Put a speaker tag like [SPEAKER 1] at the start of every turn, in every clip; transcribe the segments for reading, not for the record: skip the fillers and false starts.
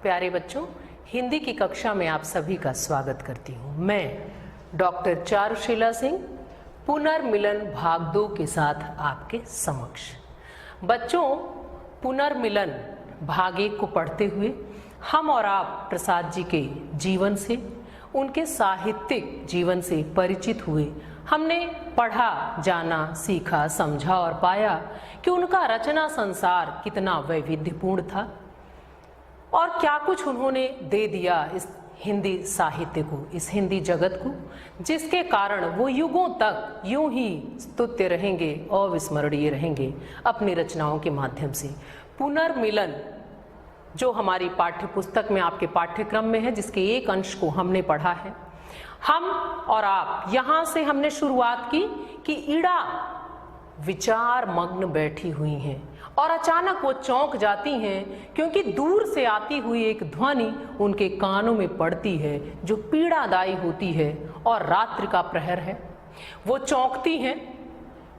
[SPEAKER 1] प्यारे बच्चों, हिंदी की कक्षा में आप सभी का स्वागत करती हूँ। मैं डॉक्टर चारुशीला सिंह पुनर्मिलन भाग 2 के साथ आपके समक्ष। बच्चों, पुनर्मिलन भाग 1 को पढ़ते हुए हम और आप प्रसाद जी के जीवन से, उनके साहित्यिक जीवन से परिचित हुए। हमने पढ़ा, जाना, सीखा, समझा और पाया कि उनका रचना संसार कितना वैविध्यपूर्ण था और क्या कुछ उन्होंने दे दिया इस हिंदी साहित्य को, इस हिंदी जगत को, जिसके कारण वो युगों तक यूं ही स्तुत्य रहेंगे, अविस्मरणीय रहेंगे अपनी रचनाओं के माध्यम से। पुनर्मिलन जो हमारी पाठ्य पुस्तक में, आपके पाठ्यक्रम में है, जिसके एक अंश को हमने पढ़ा है। हम और आप यहाँ से हमने शुरुआत की कि ईड़ा विचार मग्न बैठी हुई हैं और अचानक वो चौंक जाती हैं क्योंकि दूर से आती हुई एक ध्वनि उनके कानों में पड़ती है जो पीड़ादायी होती है और रात्रि का प्रहर है। वो चौंकती हैं,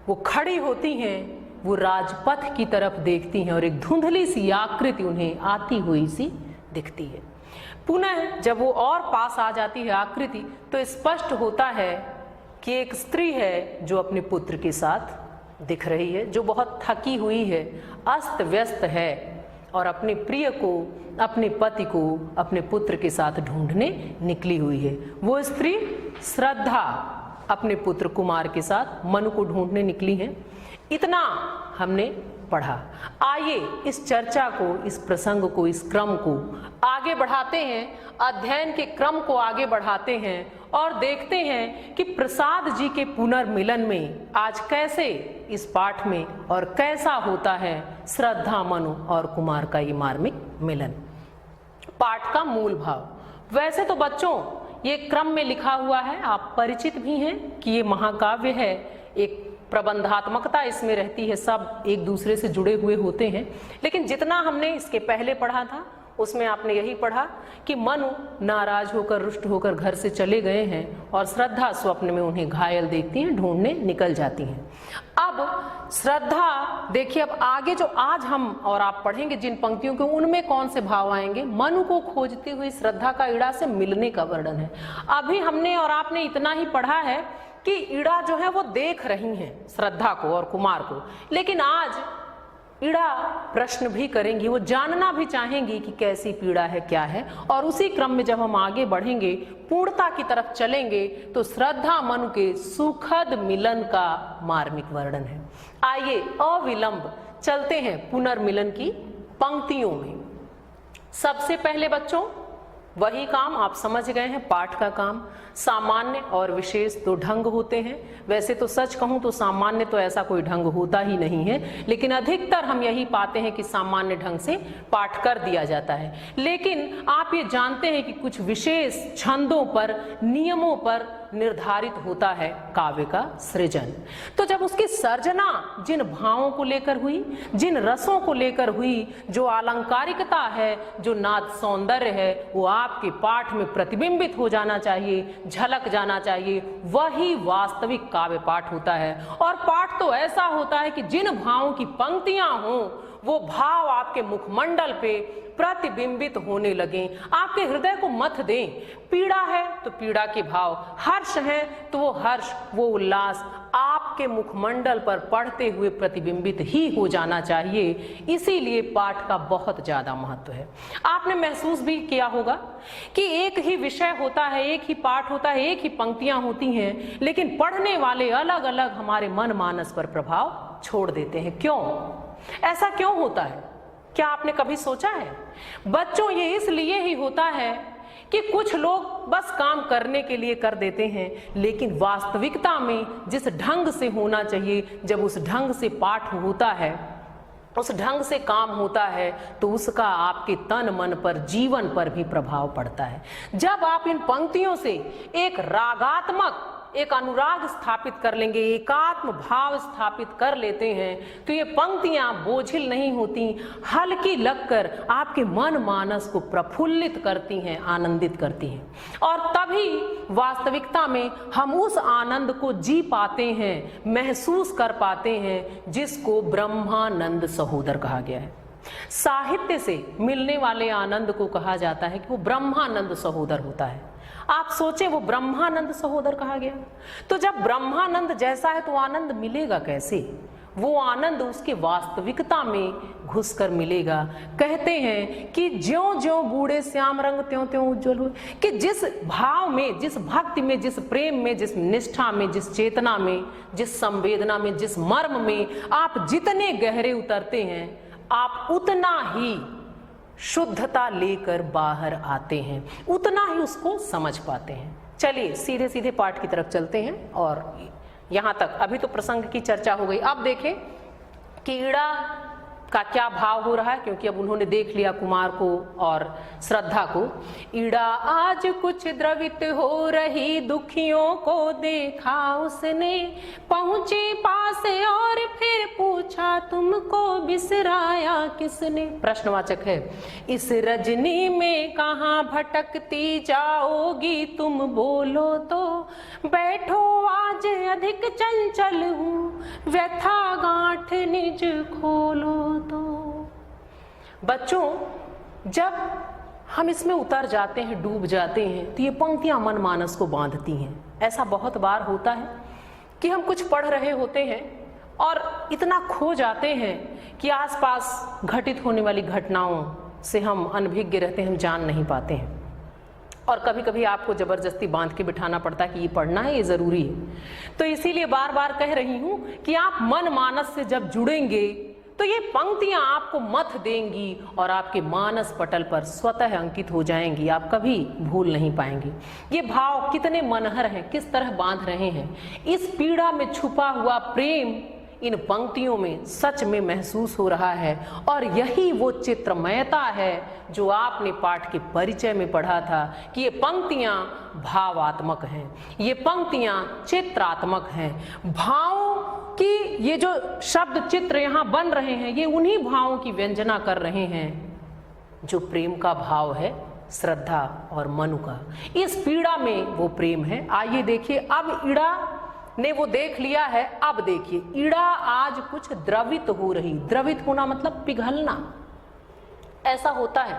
[SPEAKER 1] वो खड़ी होती हैं, वो राजपथ की तरफ देखती हैं और एक धुंधली सी आकृति उन्हें आती हुई सी दिखती है। पुनः जब वो और पास आ जाती है आकृति, तो स्पष्ट होता है कि एक स्त्री है जो अपने पुत्र के साथ दिख रही है, जो बहुत थकी हुई है, अस्त व्यस्त है और अपने प्रिय को, अपने पति को अपने पुत्र के साथ ढूंढने निकली हुई है। वो स्त्री श्रद्धा अपने पुत्र कुमार के साथ मनु को ढूंढने निकली है। इतना हमने पढ़ा। आइए इस चर्चा को, इस प्रसंग को, इस क्रम को आगे बढ़ाते हैं, अध्ययन के क्रम को आगे बढ़ाते हैं और देखते हैं कि प्रसाद जी के पुनर्मिलन में आज कैसे इस पाठ में और कैसा होता है श्रद्धा, मनु और कुमार का ये मार्मिक मिलन। पाठ का मूल भाव। वैसे तो बच्चों ये क्रम में लिखा हुआ है, आप परिचित भी हैं कि ये महाकाव्य है, एक प्रबंधात्मकता इसमें रहती है, सब एक दूसरे से जुड़े हुए होते हैं। लेकिन जितना हमने इसके पहले पढ़ा था उसमें आपने यही पढ़ा कि मनु नाराज होकर, रुष्ट होकर घर से चले गए हैं और श्रद्धा स्वप्न में उन्हें घायल देखती हैं, ढूंढने निकल जाती हैं। अब श्रद्धा, देखिए अब आगे जो आज हम और आप पढ़ेंगे जिन पंक्तियों के, उनमें कौन से भाव आएंगे। मनु को खोजती हुई श्रद्धा का ईड़ा से मिलने का वर्णन है। अभी हमने और आपने इतना ही पढ़ा है कि ईड़ा जो है वो देख रही हैं श्रद्धा को और कुमार को, लेकिन आज ईड़ा प्रश्न भी करेंगी, वो जानना भी चाहेंगी कि कैसी पीड़ा है, क्या है। और उसी क्रम में जब हम आगे बढ़ेंगे, पूर्णता की तरफ चलेंगे, तो श्रद्धा मनु के सुखद मिलन का मार्मिक वर्णन है। आइए अविलंब चलते हैं पुनर्मिलन की पंक्तियों में। सबसे पहले बच्चों वही काम आप समझ गए हैं, पाठ का काम। सामान्य और विशेष दो ढंग होते हैं। वैसे तो सच कहूं तो सामान्य तो ऐसा कोई ढंग होता ही नहीं है, लेकिन अधिकतर हम यही पाते हैं कि सामान्य ढंग से पाठ कर दिया जाता है। लेकिन आप ये जानते हैं कि कुछ विशेष छंदों पर, नियमों पर निर्धारित होता है काव्य का सृजन। तो जब उसकी सर्जना जिन भावों को लेकर हुई, जिन रसों को लेकर हुई, जो अलंकारिकता है, जो नाद सौंदर्य है, वो आपके पाठ में प्रतिबिंबित हो जाना चाहिए, झलक जाना चाहिए, वही वास्तविक काव्य पाठ होता है। और पाठ तो ऐसा होता है कि जिन भावों की पंक्तियां हों वो भाव आपके मुखमंडल पे प्रतिबिंबित होने लगे, आपके हृदय को मथ दें। पीड़ा है तो पीड़ा के भाव, हर्ष है तो वो हर्ष, वो उल्लास आपके मुखमंडल पर पढ़ते हुए प्रतिबिंबित ही हो जाना चाहिए। इसीलिए पाठ का बहुत ज्यादा महत्व है। आपने महसूस भी किया होगा कि एक ही विषय होता है, एक ही पाठ होता है, एक ही पंक्तियां होती हैं, लेकिन पढ़ने वाले अलग अलग हमारे मन मानस पर प्रभाव छोड़ देते हैं। क्यों? ऐसा क्यों होता है? क्या आपने कभी सोचा है? बच्चों ये इसलिए ही होता है कि कुछ लोग बस काम करने के लिए कर देते हैं, लेकिन वास्तविकता में जिस ढंग से होना चाहिए, जब उस ढंग से पाठ होता है, उस ढंग से काम होता है, तो उसका आपके तन मन पर, जीवन पर भी प्रभाव पड़ता है। जब आप इन पंक्तियों से एक रागात्मक, एक अनुराग स्थापित कर लेंगे, एकात्म भाव स्थापित कर लेते हैं, तो ये पंक्तियां बोझिल नहीं होती, हल्की लगकर आपके मन मानस को प्रफुल्लित करती हैं, आनंदित करती हैं। और तभी वास्तविकता में हम उस आनंद को जी पाते हैं, महसूस कर पाते हैं, जिसको ब्रह्मानंद सहोदर कहा गया है। साहित्य से मिलने वाले आनंद को कहा जाता है कि वो ब्रह्मानंद सहोदर होता है। आप सोचे वो ब्रह्मानंद सहोदर कहा गया, तो जब ब्रह्मानंद जैसा है तो आनंद मिलेगा कैसे? वो आनंद उसके वास्तविकता में घुसकर मिलेगा। कहते हैं कि ज्यों ज्यों बूढ़े श्याम रंग त्यों त्यों उज्जवल हुए, कि जिस भाव में, जिस भक्ति में, जिस प्रेम में, जिस निष्ठा में, जिस चेतना में, जिस संवेदना में, जिस मर्म में आप जितने गहरे उतरते हैं, आप उतना ही शुद्धता लेकर बाहर आते हैं, उतना ही उसको समझ पाते हैं। चलिए सीधे सीधे पाठ की तरफ चलते हैं। और यहाँ तक अभी तो प्रसंग की चर्चा हो गई। अब देखें कि ईड़ा का क्या भाव हो रहा है, क्योंकि अब उन्होंने देख लिया कुमार को और श्रद्धा को। ईड़ा आज कुछ द्रवित हो रही, दुखियों को देखा उसने, पहुंची पास और फिर पूछा तुमको बिसराया किसने। प्रश्नवाचक है। इस रजनी में कहाँ भटकती जाओगी तुम, बोलो तो बैठो आज अधिक चंचल हूँ, व्यथा गांठ निज खोलो तो। बच्चों, जब हम इसमें उतर जाते हैं, डूब जाते हैं, तो ये पंक्तियां मन मानस को बांधती हैं। ऐसा बहुत बार होता है कि हम कुछ पढ़ रहे होते हैं और इतना खो जाते हैं कि आसपास घटित होने वाली घटनाओं से हम अनभिज्ञ रहते हैं, हम जान नहीं पाते हैं। और कभी कभी आपको जबरदस्ती बांध के बिठाना पड़ता है कि ये पढ़ना है, ये जरूरी है। तो इसीलिए बार बार कह रही हूं कि आप मन मानस से जब जुड़ेंगे तो ये पंक्तियां आपको मथ देंगी और आपके मानस पटल पर स्वतः अंकित हो जाएंगी, आप कभी भूल नहीं पाएंगे। ये भाव कितने मनहर हैं, किस तरह बांध रहे हैं। इस पीड़ा में छुपा हुआ प्रेम इन पंक्तियों में सच में महसूस हो रहा है। और यही वो चित्रमयता है जो आपने पाठ के परिचय में पढ़ा था कि ये पंक्तियां भावात्मक हैं, ये पंक्तियां चित्रात्मक हैं। भावों की ये जो शब्द चित्र यहाँ बन रहे हैं, ये उन्हीं भावों की व्यंजना कर रहे हैं जो प्रेम का भाव है, श्रद्धा और मनु का। इस पीड़ा में वो प्रेम है। आइए देखिए, अब ईड़ा ने वो देख लिया है। अब देखिए, ईड़ा आज कुछ द्रवित हो रही। द्रवित होना मतलब पिघलना। ऐसा होता है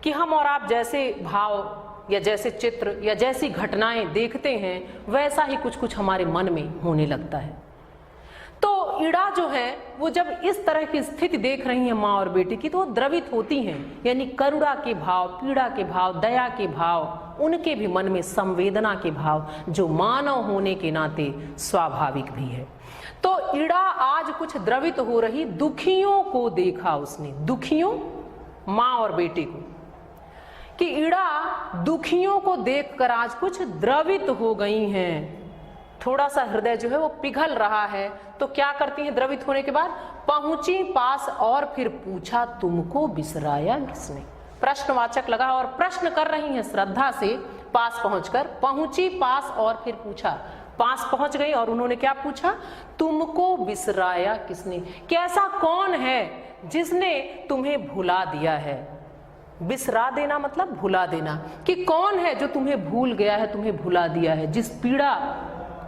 [SPEAKER 1] कि हम और आप जैसे भाव या जैसे चित्र या जैसी घटनाएं देखते हैं, वैसा ही कुछ कुछ हमारे मन में होने लगता है। तो ईड़ा जो है वो जब इस तरह की स्थिति देख रही है माँ और बेटे की, तो वो द्रवित होती हैं। यानी करुणा के भाव, पीड़ा के भाव, दया के भाव, उनके भी मन में संवेदना के भाव, जो मानव होने के नाते स्वाभाविक भी है। तो ईड़ा आज कुछ द्रवित हो रही, दुखियों को देखा उसने। दुखियों, माँ और बेटे को, कि ईड़ा दुखियों को देखकर आज कुछ द्रवित हो गई हैं। थोड़ा सा हृदय जो है वो पिघल रहा है। तो क्या करती हैं द्रवित होने के बाद? पहुंची पास और फिर पूछा तुमको बिसराया किसने। प्रश्नवाचक लगा और प्रश्न कर रही हैं श्रद्धा से। पास पहुंचकर, पहुंची पास और फिर पूछा, पास पहुंच गई और उन्होंने क्या पूछा? तुमको बिसराया किसने। कैसा कौन है जिसने तुम्हें भुला दिया है। बिसरा देना मतलब भुला देना, कि कौन है जो तुम्हें भूल गया है, तुम्हें भुला दिया है। जिस पीड़ा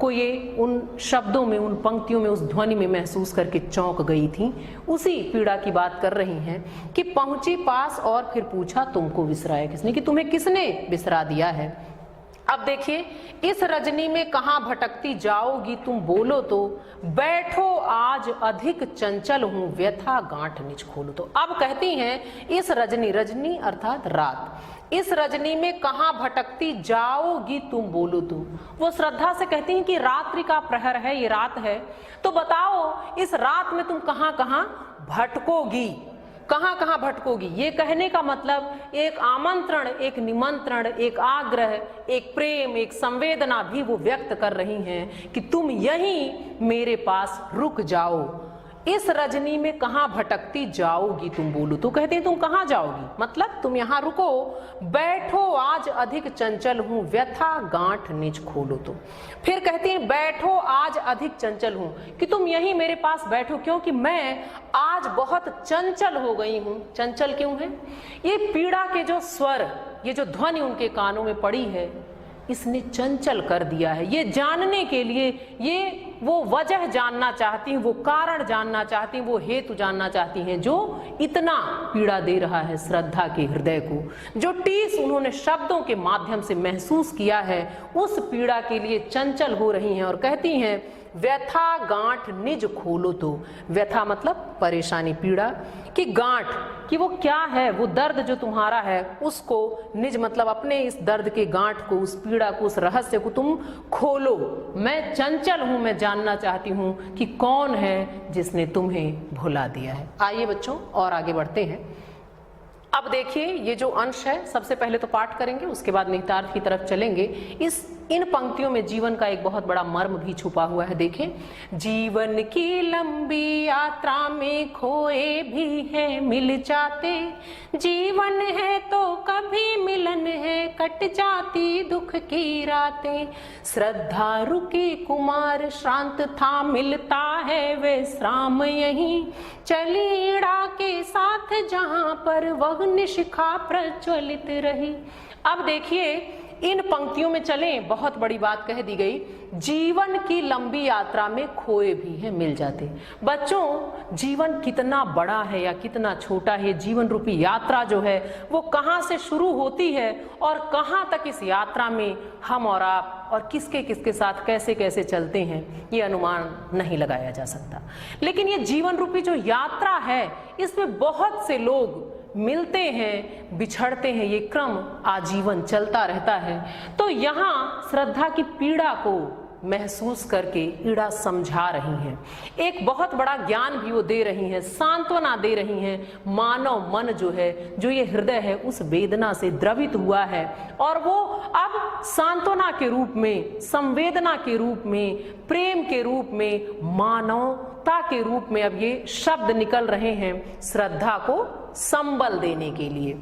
[SPEAKER 1] को ये उन शब्दों में, उन पंक्तियों में, उस ध्वनि में महसूस करके चौंक गई थी, उसी पीड़ा की बात कर रही हैं कि पहुंची पास और फिर पूछा तुमको बिसराया किसने, कि तुम्हें किसने बिसरा दिया है। अब देखिए, इस रजनी में कहाँ भटकती जाओगी तुम, बोलो तो बैठो आज अधिक चंचल हूं, व्यथा गांठ निज खोलो तो। अब कहती हैं इस रजनी, रजनी अर्थात रात, इस रजनी में कहाँ भटकती जाओगी तुम, बोलो तो। वो श्रद्धा से कहती हैं कि रात्रि का प्रहर है, ये रात है, तो बताओ इस रात में तुम कहाँ कहाँ भटकोगी, कहाँ कहाँ भटकोगी। ये कहने का मतलब एक आमंत्रण, एक निमंत्रण, एक आग्रह, एक प्रेम, एक संवेदना भी वो व्यक्त कर रही हैं कि तुम यहीं मेरे पास रुक जाओ। इस रजनी में कहाँ भटकती जाओगी तुम, बोलो तो। कहते हैं तुम कहाँ जाओगी, मतलब तुम यहाँ रुको, बैठो आज अधिक चंचल हूँ, व्यथा गांठ निज खोलो तो। फिर कहते हैं बैठो आज अधिक चंचल हूँ, कि तुम यहीं मेरे पास बैठो, क्योंकि मैं आज बहुत चंचल हो गई हूँ। चंचल क्यों है? ये पीड़ा के जो स्वर, ये जो ध्वनि उनके कानों में पड़ी है, इसने चंचल कर दिया है। ये जानने के लिए, ये वो वजह जानना चाहती हैं, वो कारण जानना चाहती हैं, वो हेतु जानना चाहती हैं जो इतना पीड़ा दे रहा है श्रद्धा के हृदय को। जो टीस उन्होंने शब्दों के माध्यम से महसूस किया है, उस पीड़ा के लिए चंचल हो रही हैं और कहती हैं व्यथा गांठ निज खोलो। तो व्यथा मतलब परेशानी, पीड़ा की गांठ, कि वो क्या है, वो दर्द जो तुम्हारा है उसको, निज मतलब अपने इस दर्द के गांठ को, उस पीड़ा को, उस रहस्य को तुम खोलो। मैं चंचल हूं, मैं जानना चाहती हूं कि कौन है जिसने तुम्हें भुला दिया है। आइए बच्चों और आगे बढ़ते हैं। अब देखिए ये जो अंश है, सबसे पहले तो पाठ करेंगे, उसके बाद निहितार्थ की तरफ चलेंगे। इन पंक्तियों में जीवन का एक बहुत बड़ा मर्म भी छुपा हुआ है। देखें, जीवन की लंबी यात्रा में खोए भी हैं मिल जाते, जीवन है तो कभी मिलन है कट जाती दुख की रातें, श्रद्धा रुकी कुमार श्रांत था मिलता है विश्राम यहीं, चली ईड़ा के साथ जहां पर वग्नि शिखा प्रज्वलित रही। अब देखिए इन पंक्तियों में चलें, बहुत बड़ी बात कह दी गई, जीवन की लंबी यात्रा में खोए भी हैं मिल जाते। बच्चों जीवन कितना बड़ा है या कितना छोटा है, जीवन रूपी यात्रा जो है वो कहाँ से शुरू होती है और कहाँ तक इस यात्रा में हम और आप और किसके किसके साथ कैसे कैसे चलते हैं, ये अनुमान नहीं लगाया जा सकता। लेकिन ये जीवन रूपी जो यात्रा है इसमें बहुत से लोग मिलते हैं, बिछड़ते हैं, ये क्रम आजीवन चलता रहता है। तो यहाँ श्रद्धा की पीड़ा को महसूस करके ईड़ा समझा रही हैं, एक बहुत बड़ा ज्ञान भी वो दे रही हैं, सांत्वना दे रही हैं। मानव मन जो है, जो ये हृदय है, उस वेदना से द्रवित हुआ है और वो अब सांत्वना के रूप में, संवेदना के रूप में, प्रेम के रूप में, मानवता के रूप में अब ये शब्द निकल रहे हैं श्रद्धा को संबल देने के लिए।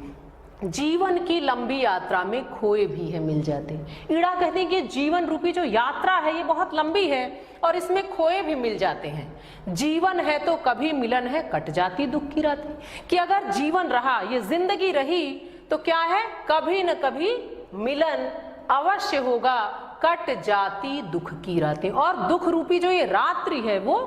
[SPEAKER 1] जीवन की लंबी यात्रा में खोए भी है मिल जाते। ईड़ा कहते हैं कि जीवन रूपी जो यात्रा है ये बहुत लंबी है और इसमें खोए भी मिल जाते हैं। जीवन है तो कभी मिलन है कट जाती दुख की रातें, कि अगर जीवन रहा, ये जिंदगी रही तो क्या है, कभी न कभी मिलन अवश्य होगा, कट जाती दुख की रातें। और दुख रूपी जो ये रात्रि है वो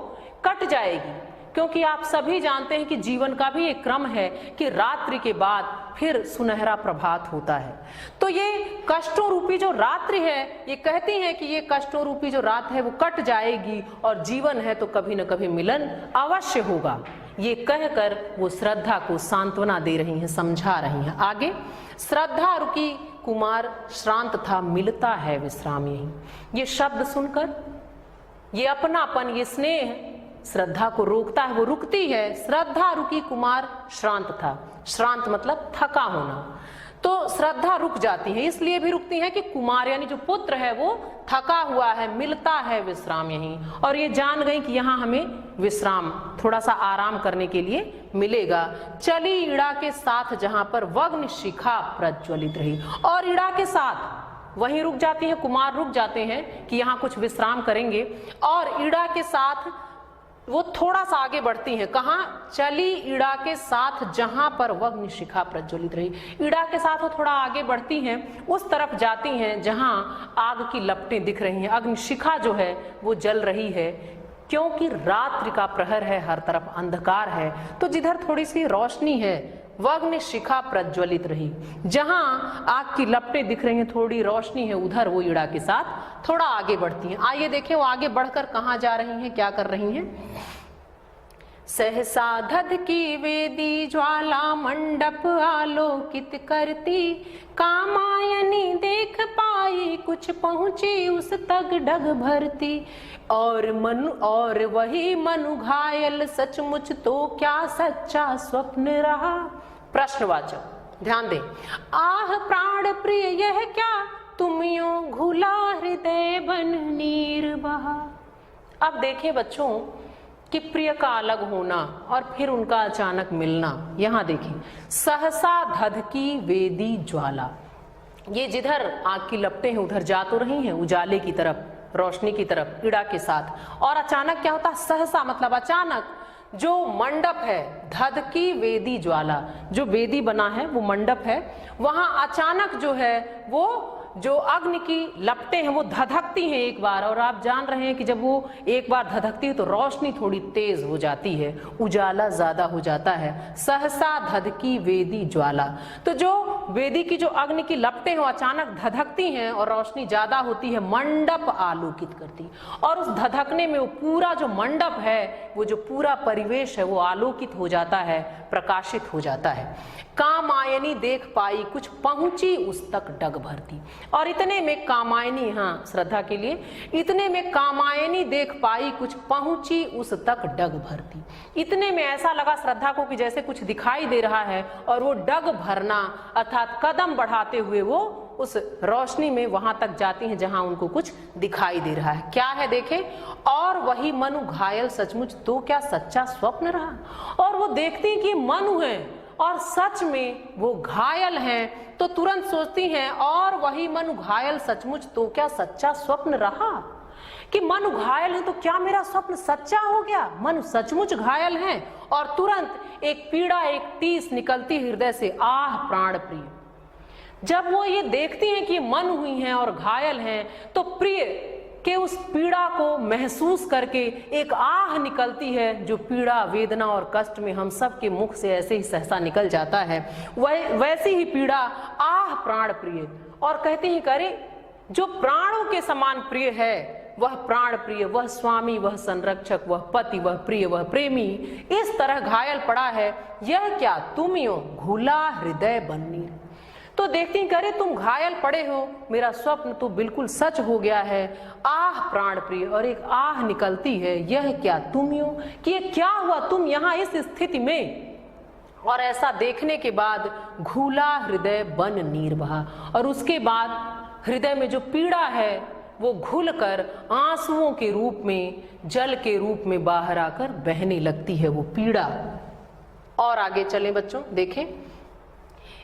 [SPEAKER 1] कट जाएगी, क्योंकि आप सभी जानते हैं कि जीवन का भी एक क्रम है कि रात्रि के बाद फिर सुनहरा प्रभात होता है। तो ये कष्टों रूपी जो रात्रि है, ये कहती है कि ये कष्टों रूपी जो रात है वो कट जाएगी और जीवन है तो कभी न कभी मिलन अवश्य होगा। ये कहकर वो श्रद्धा को सांत्वना दे रही हैं, समझा रही हैं। आगे, श्रद्धा रुकी कुमार श्रांत था मिलता है विश्राम यहीं। ये शब्द सुनकर ये अपनापन, ये स्नेह श्रद्धा को रोकता है, वो रुकती है। श्रद्धा रुकी कुमार श्रांत था, श्रांत मतलब थका होना, तो श्रद्धा रुक जाती है। इसलिए भी रुकती है कि कुमार यानी जो पुत्र है वो थका हुआ है, मिलता है विश्राम यहीं, और ये जान गई कि यहाँ हमें विश्राम, थोड़ा सा आराम करने के लिए मिलेगा। चली ईड़ा के साथ जहां पर वग्नि शिखा प्रज्वलित रही, और ईड़ा के साथ वहीं रुक जाती है, कुमार रुक जाते हैं कि यहाँ कुछ विश्राम करेंगे, और ईड़ा के साथ वो थोड़ा सा आगे बढ़ती हैं। कहाँ? चली ईड़ा के साथ जहां पर वग्नि शिखा प्रज्वलित रही। ईड़ा के साथ वो थोड़ा आगे बढ़ती हैं, उस तरफ जाती हैं जहां आग की लपटें दिख रही हैं, अग्नि शिखा जो है वो जल रही है, क्योंकि रात्रि का प्रहर है, हर तरफ अंधकार है। तो जिधर थोड़ी सी रोशनी है, वग्नि शिखा प्रज्वलित रही, जहां आग की लपटें दिख रही हैं, थोड़ी रोशनी है, उधर वो ईड़ा के साथ थोड़ा आगे बढ़ती हैं। आइए देखें वो आगे बढ़कर कहां जा रही हैं, क्या कर रही हैं। सहसा धध की वेदी ज्वाला मंडप आलोकित करती, कामायनी देख पाई कुछ पहुंची उस तग डग भरती, और वही मनु घायल सचमुच तो क्या सच्चा स्वप्न रहा। प्रश्नवाचक ध्यान दें। आह प्राण प्रिय यह क्या तुम यूं घुला हृदय बन नीर बहा। अब देखें बच्चों कि प्रिय का अलग होना और फिर उनका अचानक मिलना। यहाँ देखें, सहसा धधकी वेदी ज्वाला, ये जिधर आग की लपटें हैं उधर जा तो रही हैं, उजाले की तरफ, रोशनी की तरफ, ईड़ा के साथ, और अचानक क्या होता है, सहसा मतलब अचानक। जो मंडप है, धधकी वेदी ज्वाला, जो वेदी बना है वो मंडप है, वहां अचानक जो है वो जो अग्नि की लपटें हैं वो धधकती हैं एक बार, और आप जान रहे हैं कि जब वो एक बार धधकती है तो रोशनी थोड़ी तेज हो जाती है, उजाला ज्यादा हो जाता है। सहसा धधकी वेदी ज्वाला, तो जो वेदी की जो अग्नि की लपटें हैं अचानक धधकती हैं और रोशनी ज्यादा होती है, मंडप आलोकित करती, और उस धधकने में वो पूरा जो मंडप है, वो जो पूरा परिवेश है वो आलोकित हो जाता है, प्रकाशित हो जाता है। कामायनी देख पाई कुछ पहुंची उस तक डग भरती, और इतने में कामायनी, हाँ श्रद्धा के लिए, इतने में कामायनी देख पाई कुछ पहुंची उस तक डग भरती। इतने में ऐसा लगा श्रद्धा को कि जैसे कुछ दिखाई दे रहा है, और वो डग भरना अर्थात कदम बढ़ाते हुए वो उस रोशनी में वहां तक जाती हैं जहां उनको कुछ दिखाई दे रहा है। क्या है देखें, और वही मनु घायल सचमुच तो क्या सच्चा स्वप्न रहा, और वो देखती हैं कि मनु है और सच में वो घायल हैं, तो तुरंत सोचती हैं और वही मनु घायल सचमुच तो क्या सच्चा स्वप्न रहा, कि मनु घायल है तो क्या मेरा स्वप्न सच्चा हो गया, मनु सचमुच घायल हैं। और तुरंत एक पीड़ा, एक टीस निकलती हृदय से, आह प्राण प्रिय। जब वो ये देखती हैं कि मन हुई हैं और घायल हैं, तो प्रिय के उस पीड़ा को महसूस करके एक आह निकलती है, जो पीड़ा, वेदना और कष्ट में हम सब के मुख से ऐसे ही सहसा निकल जाता है, वैसी ही पीड़ा, आह प्राण प्रिय। और कहते हैं करे जो प्राणों के समान प्रिय है, वह प्राण प्रिय, वह स्वामी, वह संरक्षक, वह पति, वह प्रिय, वह प्रेमी इस तरह घायल पड़ा है, यह क्या तुम यो घुला हृदय बन्नी। तो देखती करे तुम घायल पड़े हो, मेरा स्वप्न तो बिल्कुल सच हो गया है, आह प्राण प्रिय, और एक आह निकलती है, यह क्या तुम यो, कि ये क्या हुआ तुम यहाँ इस स्थिति में। और ऐसा देखने के बाद घुला हृदय बन नीर बहा, और उसके बाद हृदय में जो पीड़ा है वो घुलकर आंसुओं के रूप में, जल के रूप में बाहर आकर बहने लगती है वो पीड़ा। और आगे चलें बच्चों, देखें,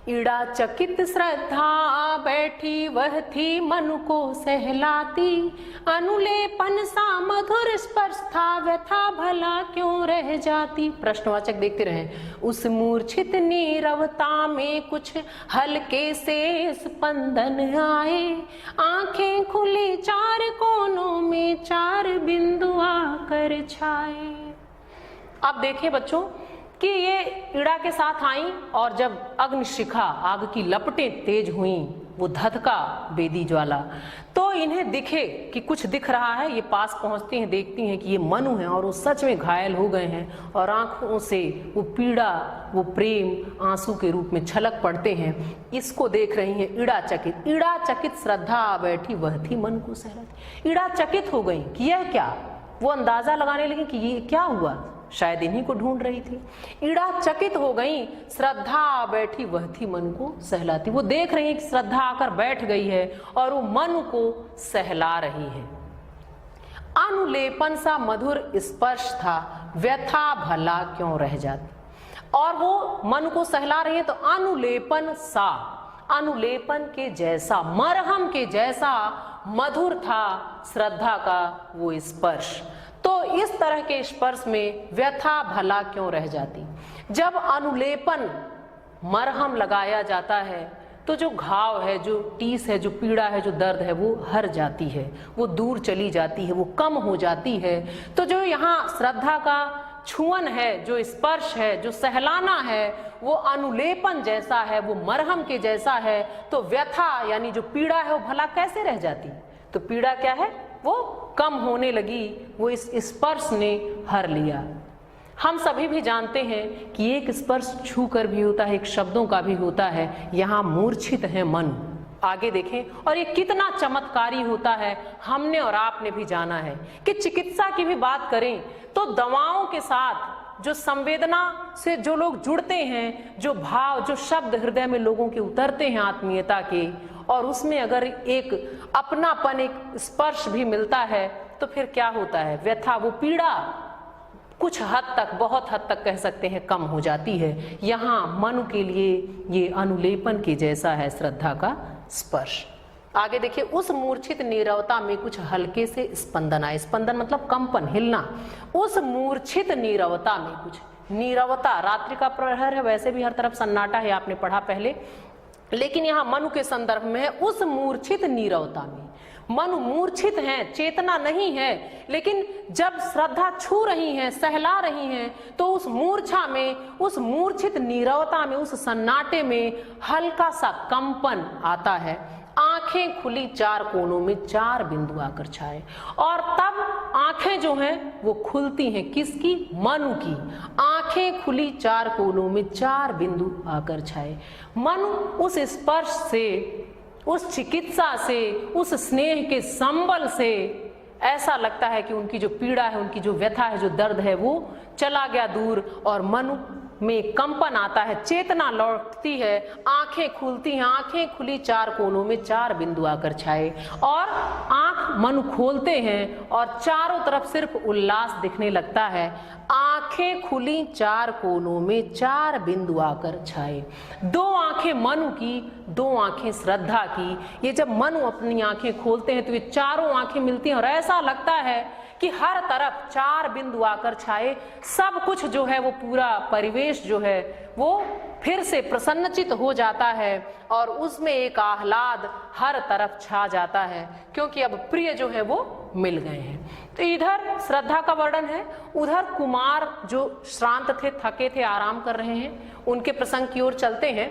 [SPEAKER 1] ईड़ा चकित श्रद्धा बैठी वह थी मन को सहलाती, अनुलेपन सा मधुर स्पर्श था व्यथा भला क्यों रह जाती। प्रश्नवाचक देखते रहे। उस मूर्छित नीरवता में कुछ हल्के से स्पंदन आए, आंखें खुली चार कोनों में चार बिंदु आकर छाए। अब देखिए बच्चों कि ये ईड़ा के साथ आई, और जब अग्निशिखा, आग की लपटें तेज हुई, वो धधका बेदी ज्वाला, तो इन्हें दिखे कि कुछ दिख रहा है। ये पास पहुंचती हैं, देखती हैं कि ये मनु हैं और वो सच में घायल हो गए हैं, और आंखों से वो पीड़ा, वो प्रेम आंसू के रूप में छलक पड़ते हैं। इसको देख रही हैं ईड़ा चकित। ईड़ा चकित श्रद्धा बैठी वह थी मन को सहलाती। ईड़ा चकित हो गई कि यह क्या, वो अंदाजा लगाने लगी कि ये क्या हुआ, शायद इन्हीं को ढूंढ रही थी। ईड़ा चकित हो गई, श्रद्धा बैठी वह थी मन को सहलाती। वो देख रही है कि श्रद्धा आकर बैठ गई है और वो मन को सहला रही है। अनुलेपन सा मधुर स्पर्श था, व्यथा भला क्यों रह जाती। और वो मन को सहला रही है, तो अनुलेपन सा, अनुलेपन के जैसा, मरहम के जैसा मधुर था श्रद्धा का वो स्पर्श। तो इस तरह के स्पर्श में व्यथा भला क्यों रह जाती। जब अनुलेपन, मरहम लगाया जाता है, तो जो घाव है, जो टीस है, जो पीड़ा है, जो दर्द है, वो हर जाती है, वो दूर चली जाती है, वो कम हो जाती है। तो जो यहाँ श्रद्धा का छुअन है, जो स्पर्श है, जो सहलाना है, वो अनुलेपन जैसा है, वो मरहम के जैसा है। तो व्यथा यानी जो पीड़ा है वो भला कैसे रह जाती। तो पीड़ा क्या है, वो कम होने लगी, वो इस स्पर्श ने हर लिया। हम सभी भी जानते हैं कि एक स्पर्श छू कर भी होता है, एक शब्दों का भी होता है। यहाँ मूर्छित है मन। आगे देखें, और ये कितना चमत्कारी होता है, हमने और आपने भी जाना है कि चिकित्सा की भी बात करें तो दवाओं के साथ जो संवेदना से जो लोग जुड़ते हैं, जो भाव, जो शब्द हृदय में लोगों के उतरते हैं आत्मीयता के, और उसमें अगर एक अपनापन, एक स्पर्श भी मिलता है, तो फिर क्या होता है, व्यथा, वो पीड़ा कुछ हद तक, बहुत हद तक कह सकते हैं कम हो जाती है। यहाँ मन के लिए ये अनुलेपन के जैसा है श्रद्धा का स्पर्श। आगे देखिए, उस मूर्छित नीरवता में कुछ हल्के से स्पंदन आए। स्पंदन मतलब कंपन, हिलना। उस मूर्छित नीरवता में कुछ, नीरवता रात्रि का प्रहर है, वैसे भी हर तरफ सन्नाटा है, आपने पढ़ा पहले। लेकिन यहाँ मनु के संदर्भ में है उस मूर्छित नीरवता में। मनु मूर्छित हैं, चेतना नहीं है, लेकिन जब श्रद्धा छू रही हैं, सहला रही हैं, तो उस मूर्छा में, उस मूर्छित नीरवता में, उस सन्नाटे में हल्का सा कंपन आता है। आंखें खुली चार कोनों में चार बिंदु आकर छाए, और तब आंखें जो हैं वो खुलती हैं। किसकी? मनु की। आंखें खुली चार कोनों में चार बिंदु आकर छाए। मनु उस स्पर्श से, उस चिकित्सा से, उस स्नेह के संबल से ऐसा लगता है कि उनकी जो पीड़ा है, उनकी जो व्यथा है, जो दर्द है, वो चला गया दूर, और मनु में कंपन आता है, चेतना लौटती है, आंखें खुलती हैं। आंखें खुली चार कोनों में चार बिंदु आकर छाए, और आंख मनु खोलते हैं और चारों तरफ सिर्फ उल्लास दिखने लगता है। आंखें खुली चार कोनों में चार बिंदु आकर छाए। दो आंखें मनु की, दो आंखें श्रद्धा की। ये जब मनु अपनी आंखें खोलते हैं तो ये चारों आंखें मिलती हैं, और ऐसा लगता है कि हर तरफ चार बिंदु आकर छाए। सब कुछ जो है वो पूरा परिवेश जो है वो फिर से प्रसन्नचित हो जाता है, और उसमें एक आह्लाद हर तरफ छा जाता है, क्योंकि अब प्रिय जो है वो मिल गए हैं। तो इधर श्रद्धा का वर्णन है, उधर कुमार जो श्रांत थे, थके थे, आराम कर रहे हैं, उनके प्रसंग की ओर चलते हैं।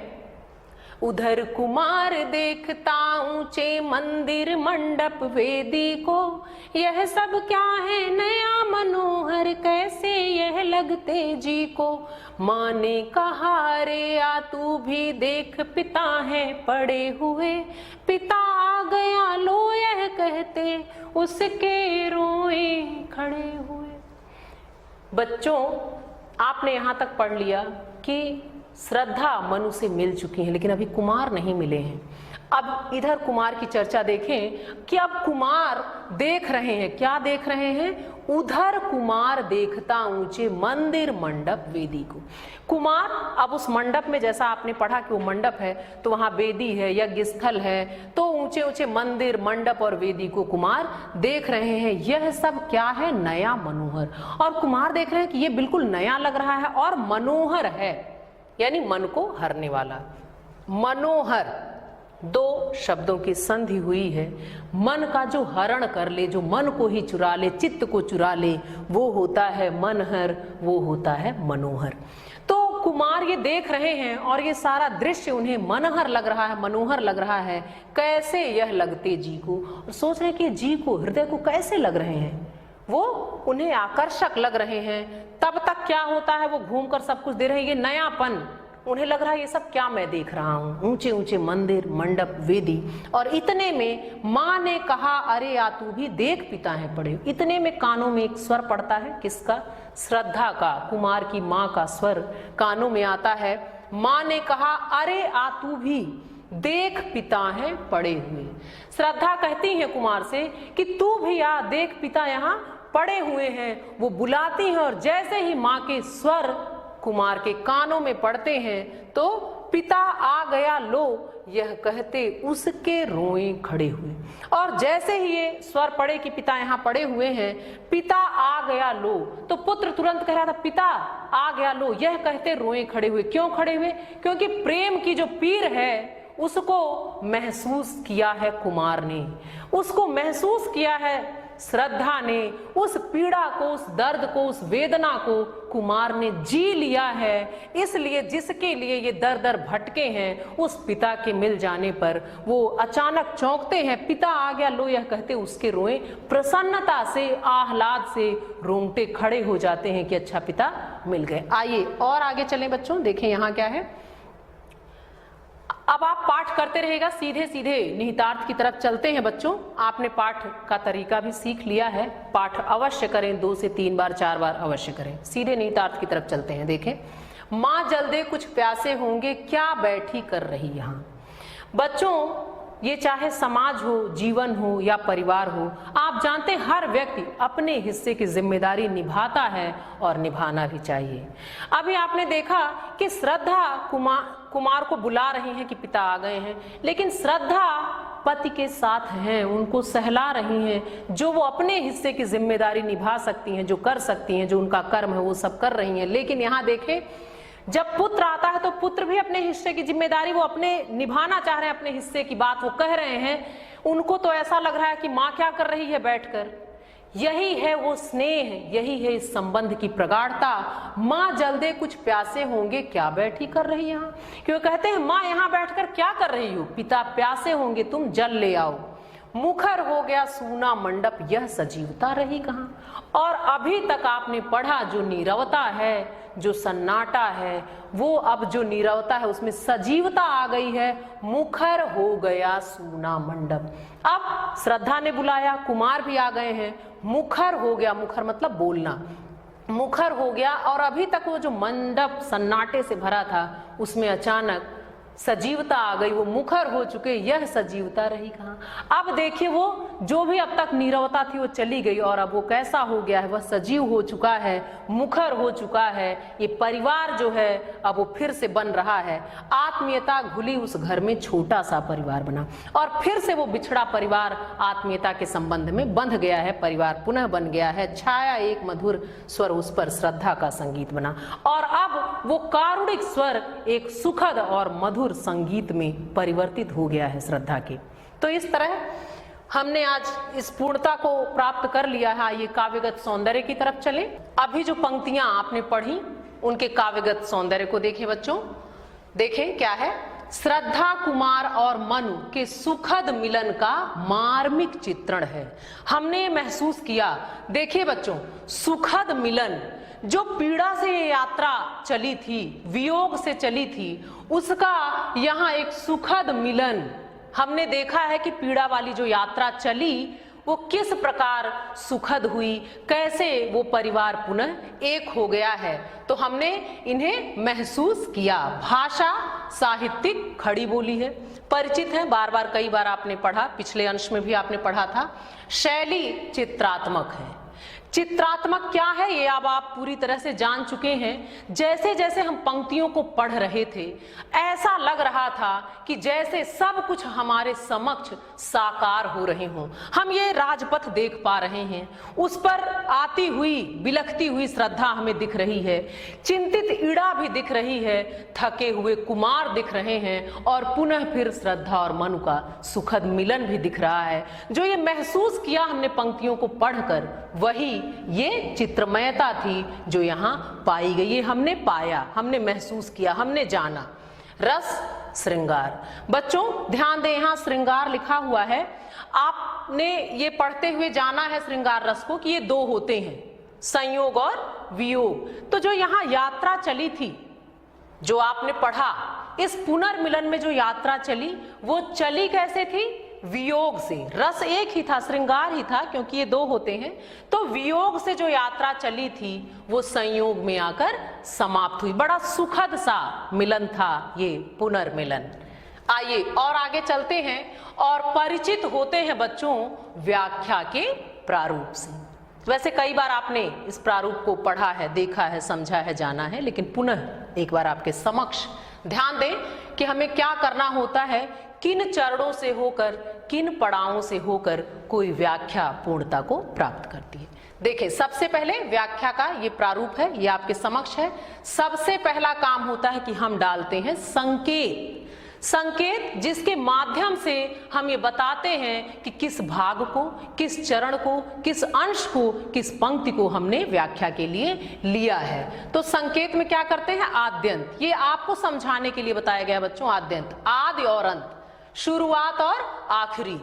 [SPEAKER 1] उधर कुमार देखता ऊंचे मंदिर मंडप वेदी को, यह सब क्या है नया मनोहर, कैसे यह लगते जी को। माँ ने कहा रे आ तू भी देख, पिता है पड़े हुए, पिता आ गया लो यह कहते, उसके रोए खड़े हुए। बच्चों, आपने यहाँ तक पढ़ लिया कि श्रद्धा मनु से मिल चुकी है, लेकिन अभी कुमार नहीं मिले हैं। अब इधर कुमार की चर्चा देखें कि अब कुमार देख रहे हैं, क्या देख रहे हैं? उधर कुमार देखता ऊंचे मंदिर मंडप वेदी को। कुमार अब उस मंडप में, जैसा आपने पढ़ा कि वो मंडप है तो वहां वेदी है, यज्ञ स्थल है, तो ऊंचे ऊंचे मंदिर मंडप और वेदी को कुमार देख रहे हैं। यह सब क्या है? नया मनोहर। और कुमार देख रहे हैं कि ये बिल्कुल नया लग रहा है और मनोहर है, यानी मन को हरने वाला। मनोहर दो शब्दों की संधि हुई है। मन का जो हरण कर ले, जो मन को ही चुरा ले, चित्त को चुरा ले, वो होता है मनहर, वो होता है मनोहर। तो कुमार ये देख रहे हैं और ये सारा दृश्य उन्हें मनहर लग रहा है, मनोहर लग रहा है। कैसे यह लगते जी को, और सोच रहे हैं कि जी को, हृदय को कैसे लग रहे हैं, वो उन्हें आकर्षक लग रहे हैं। तब तक क्या होता है, वो घूमकर सब कुछ दे रहे हैं, ये नयापन उन्हें लग रहा है, ये सब क्या मैं देख रहा हूँ, ऊंचे ऊंचे मंदिर मंडप वेदी। और इतने में माँ ने कहा अरे आ तू भी देख, पिता है पड़े। इतने में कानों में एक स्वर पड़ता है, किसका? श्रद्धा का, कुमार की माँ का स्वर कानों में आता है। माँ ने कहा अरे आ तू भी देख, पिता हैं पड़े हुए। श्रद्धा कहती है कुमार से कि तू भी आ देख, पिता यहाँ पड़े हुए हैं। वो बुलाती हैं, और जैसे ही माँ के स्वर कुमार के कानों में पड़ते हैं तो पिता आ गया लो यह कहते उसके रोए खड़े हुए। और जैसे ही ये स्वर पड़े कि पिता यहाँ पड़े हुए हैं, पिता आ गया लो, तो पुत्र तुरंत कह रहा था पिता आ गया लो, यह कहते रोए खड़े हुए। क्यों खड़े हुए? क्योंकि प्रेम की जो पीर है उसको महसूस किया है कुमार ने, उसको महसूस किया है श्रद्धा ने। उस पीड़ा को, उस दर्द को, उस वेदना को कुमार ने जी लिया है। इसलिए जिसके लिए ये दर दर भटके हैं, उस पिता के मिल जाने पर वो अचानक चौंकते हैं। पिता आ गया लो यह कहते उसके रोए प्रसन्नता से, आह्लाद से रोंगटे खड़े हो जाते हैं कि अच्छा पिता मिल गए। आइए और आगे चलें बच्चों, देखें यहाँ क्या है। अब आप पाठ करते रहेगा, सीधे सीधे निहितार्थ की तरफ चलते हैं बच्चों। आपने पाठ का तरीका भी सीख लिया है, पाठ अवश्य करें, 2 से 3 बार 4 बार अवश्य करें। सीधे निहितार्थ की तरफ चलते हैं। देखें, माँ जल्दे कुछ प्यासे होंगे, क्या बैठी कर रही यहाँ। बच्चों, ये चाहे समाज हो, जीवन हो या परिवार हो, आप जानते हैं हर व्यक्ति अपने हिस्से की जिम्मेदारी निभाता है और निभाना भी चाहिए। अभी आपने देखा कि श्रद्धा कुमार को बुला रही हैं कि पिता आ गए हैं, लेकिन श्रद्धा पति के साथ हैं, उनको सहला रही हैं। जो वो अपने हिस्से की जिम्मेदारी निभा सकती हैं, जो कर सकती हैं, जो उनका कर्म है वो सब कर रही हैं। लेकिन यहाँ देखें जब पुत्र आता है तो पुत्र भी अपने हिस्से की जिम्मेदारी वो अपने निभाना चाह रहे हैं, अपने हिस्से की बात वो कह रहे हैं। उनको तो ऐसा लग रहा है कि माँ क्या कर रही है बैठकर। यही है वो स्नेह, यही है इस संबंध की प्रगाढ़ता। माँ जल्दे कुछ प्यासे होंगे, क्या बैठी कर रही यहाँ। क्यों कहते हैं माँ यहाँ बैठकर क्या कर रही हो। पिता प्यासे होंगे, तुम जल ले आओ। मुखर हो गया सूना मंडप, यह सजीवता रही कहाँ। और अभी तक आपने पढ़ा जो नीरवता है, जो सन्नाटा है, वो अब जो नीरवता है उसमें सजीवता आ गई है। मुखर हो गया सूना मंडप। अब श्रद्धा ने बुलाया, कुमार भी आ गए हैं। मुखर हो गया, मुखर मतलब बोलना, मुखर हो गया। और अभी तक वो जो मंडप सन्नाटे से भरा था उसमें अचानक सजीवता आ गई, वो मुखर हो चुके, यह सजीवता रही कहाँ। अब देखिए वो जो भी अब तक नीरवता थी वो चली गई और अब वो कैसा हो गया है, वह सजीव हो चुका है, मुखर हो चुका है। ये परिवार जो है अब वो फिर से बन रहा है। आत्मीयता घुली उस घर में, छोटा सा परिवार बना और फिर से वो बिछड़ा परिवार आत्मीयता के संबंध में बंध गया है। परिवार पुनः बन गया है। छाया एक मधुर स्वर उस पर श्रद्धा का संगीत बना और अब वो कारुणिक स्वर एक सुखद और मधुर संगीत में परिवर्तित हो गया है श्रद्धा के। तो इस तरह हमने आज इस पूर्णता को प्राप्त कर लिया है। ये काव्यगत सौंदर्य की तरफ चले। अभी जो पंक्तियां आपने पढ़ी उनके काव्यगत सौंदर्य को देखें बच्चों। देखें क्या है, श्रद्धा कुमार और मनु के सुखद मिलन का मार्मिक चित्रण है। हमने महसूस किया, देखिए बच्चों, सुखद मिलन, जो पीड़ा से ये यात्रा चली थी, वियोग से चली थी, उसका यहाँ एक सुखद मिलन हमने देखा है कि पीड़ा वाली जो यात्रा चली वो किस प्रकार सुखद हुई, कैसे वो परिवार पुनः एक हो गया है। तो हमने इन्हें महसूस किया। भाषा साहित्यिक खड़ी बोली है, परिचित है, बार बार कई बार आपने पढ़ा, पिछले अंश में भी आपने पढ़ा था। शैली चित्रात्मक है। चित्रात्मक क्या है ये अब आप पूरी तरह से जान चुके हैं। जैसे जैसे हम पंक्तियों को पढ़ रहे थे ऐसा लग रहा था कि जैसे सब कुछ हमारे समक्ष साकार हो रहे हों। हम ये राजपथ देख पा रहे हैं, उस पर आती हुई बिलखती हुई श्रद्धा हमें दिख रही है, चिंतित ईड़ा भी दिख रही है, थके हुए कुमार दिख रहे हैं और पुनः फिर श्रद्धा और मनु का सुखद मिलन भी दिख रहा है। जो ये महसूस किया हमने पंक्तियों को पढ़कर, वही ये चित्रमयता थी जो यहाँ पाई गई। ये हमने पाया, हमने महसूस किया, हमने जाना। रस श्रृंगार। बच्चों ध्यान दें, यहाँ श्रृंगार लिखा हुआ है। आपने ये पढ़ते हुए जाना है श्रृंगार रस को कि ये दो होते हैं, संयोग और वियोग। तो जो यहाँ यात्रा चली थी, जो आपने पढ़ा, इस पुनर्मिलन में जो यात्रा चली वो चली कैसे थी? वियोग से। रस एक ही था, श्रृंगार ही था, क्योंकि ये दो होते हैं। तो वियोग से जो यात्रा चली थी वो संयोग में आकर समाप्त हुई। बड़ा सुखद सा मिलन था ये पुनर्मिलन। आइए और आगे चलते हैं और परिचित होते हैं बच्चों व्याख्या के प्रारूप से। वैसे कई बार आपने इस प्रारूप को पढ़ा है, देखा है, समझा है, जाना है, लेकिन पुनः एक बार आपके समक्ष ध्यान दें कि हमें क्या करना होता है, किन चरणों से होकर, किन पड़ावों से होकर कोई व्याख्या पूर्णता को प्राप्त करती है। देखिए सबसे पहले व्याख्या का ये प्रारूप है, ये आपके समक्ष है। सबसे पहला काम होता है कि हम डालते हैं संकेत। संकेत जिसके माध्यम से हम ये बताते हैं कि किस भाग को, किस चरण को, किस अंश को, किस पंक्ति को हमने व्याख्या के लिए लिया है। तो संकेत में क्या करते हैं? आद्यंत। ये आपको समझाने के लिए बताया गया बच्चों। आद्यंत आदि और अंत, शुरुआत और आखिरी।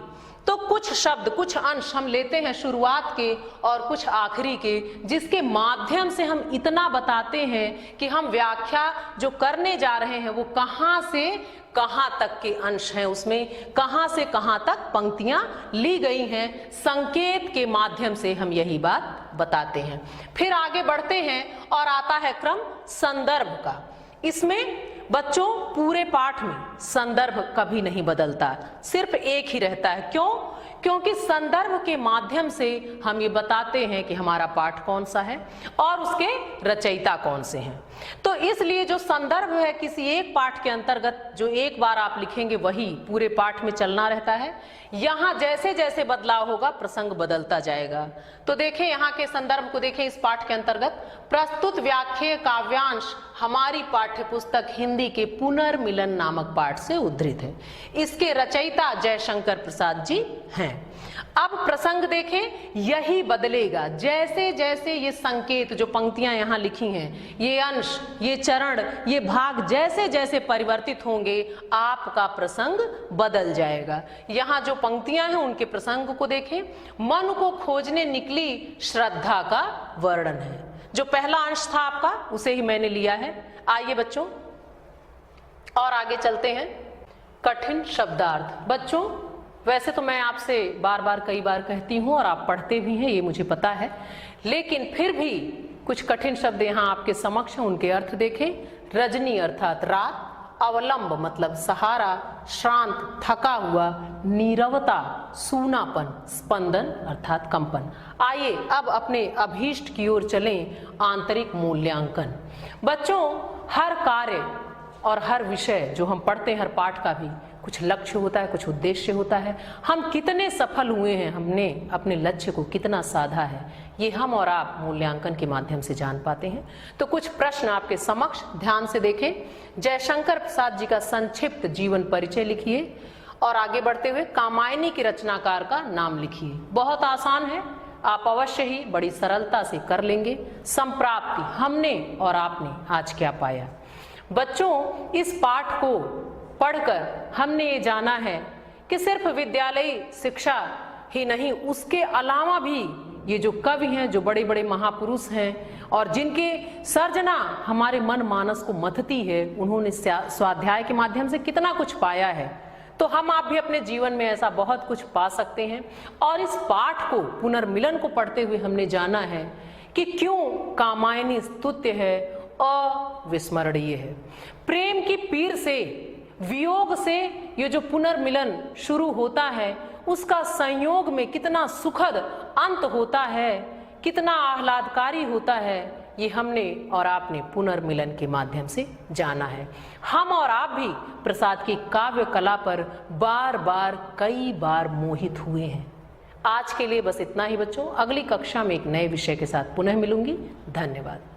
[SPEAKER 1] तो कुछ शब्द, कुछ अंश हम लेते हैं शुरुआत के और कुछ आखिरी के, जिसके माध्यम से हम इतना बताते हैं कि हम व्याख्या जो करने जा रहे हैं वो कहाँ से कहाँ तक के अंश हैं, उसमें कहाँ से कहाँ तक पंक्तियां ली गई हैं। संकेत के माध्यम से हम यही बात बताते हैं। फिर आगे बढ़ते हैं और आता है क्रम संदर्भ का। इसमें बच्चों पूरे पाठ में संदर्भ कभी नहीं बदलता, सिर्फ एक ही रहता है। क्यों? क्योंकि संदर्भ के माध्यम से हम ये बताते हैं कि हमारा पाठ कौन सा है और उसके रचयिता कौन से हैं। तो इसलिए जो संदर्भ है किसी एक पाठ के अंतर्गत जो एक बार आप लिखेंगे वही पूरे पाठ में चलना रहता है। यहाँ जैसे जैसे बदलाव होगा प्रसंग बदलता जाएगा। तो देखें यहाँ के संदर्भ को, देखें इस पाठ के अंतर्गत प्रस्तुत व्याख्येय काव्यांश हमारी पाठ्य पुस्तक हिंदी के पुनर्मिलन नामक पाठ से उद्धृत है। इसके रचयिता जयशंकर प्रसाद जी हैं। अब प्रसंग देखें, यही बदलेगा जैसे जैसे ये संकेत जो पंक्तियां यहाँ लिखी हैं, ये अंश, ये चरण, ये भाग जैसे जैसे परिवर्तित होंगे आपका प्रसंग बदल जाएगा। यहाँ जो पंक्तियां हैं उनके प्रसंग को देखें। मन को खोजने निकली श्रद्धा का वर्णन है। जो पहला अंश था आपका उसे ही मैंने लिया है। आइए बच्चों और आगे चलते हैं। कठिन शब्दार्थ। बच्चों वैसे तो मैं आपसे बार बार कई बार कहती हूँ और आप पढ़ते भी हैं, ये मुझे पता है, लेकिन फिर भी कुछ कठिन शब्द यहाँ आपके समक्ष हैं, उनके अर्थ देखें। रजनी अर्थात रात, अवलंब मतलब सहारा, श्रांत थका हुआ, नीरवता सूनापन, स्पंदन अर्थात कंपन। आइए अब अपने अभीष्ट की ओर चलें, आंतरिक मूल्यांकन। बच्चों हर कार्य और हर विषय जो हम पढ़ते हैं, हर पाठ का भी कुछ लक्ष्य होता है, कुछ उद्देश्य होता है। हम कितने सफल हुए हैं, हमने अपने लक्ष्य को कितना साधा है, ये हम और आप मूल्यांकन के माध्यम से जान पाते हैं। तो कुछ प्रश्न आपके समक्ष ध्यान से देखें। जयशंकर प्रसाद जी का संक्षिप्त जीवन परिचय लिखिए और आगे बढ़ते हुए कामायनी के रचनाकार का नाम लिखिए। बहुत आसान है, आप अवश्य ही बड़ी सरलता से कर लेंगे। संप्राप्ति, हमने और आपने आज क्या पाया। बच्चों इस पाठ को पढ़कर हमने ये जाना है कि सिर्फ विद्यालयी शिक्षा ही नहीं, उसके अलावा भी ये जो कवि हैं, जो बड़े बड़े महापुरुष हैं और जिनके सर्जना हमारे मन मानस को मथती है, उन्होंने स्वाध्याय के माध्यम से कितना कुछ पाया है। तो हम आप भी अपने जीवन में ऐसा बहुत कुछ पा सकते हैं। और इस पाठ को, पुनर्मिलन को पढ़ते हुए हमने जाना है कि क्यों कामायनी स्तुत्य है, अविस्मरणीय है। प्रेम की पीर से, वियोग से ये जो पुनर्मिलन शुरू होता है, उसका संयोग में कितना सुखद अंत होता है, कितना आह्लादकारी होता है, ये हमने और आपने पुनर्मिलन के माध्यम से जाना है। हम और आप भी प्रसाद की काव्य कला पर बार बार कई बार मोहित हुए हैं। आज के लिए बस इतना ही बच्चों। अगली कक्षा में एक नए विषय के साथ पुनः मिलूंगी। धन्यवाद।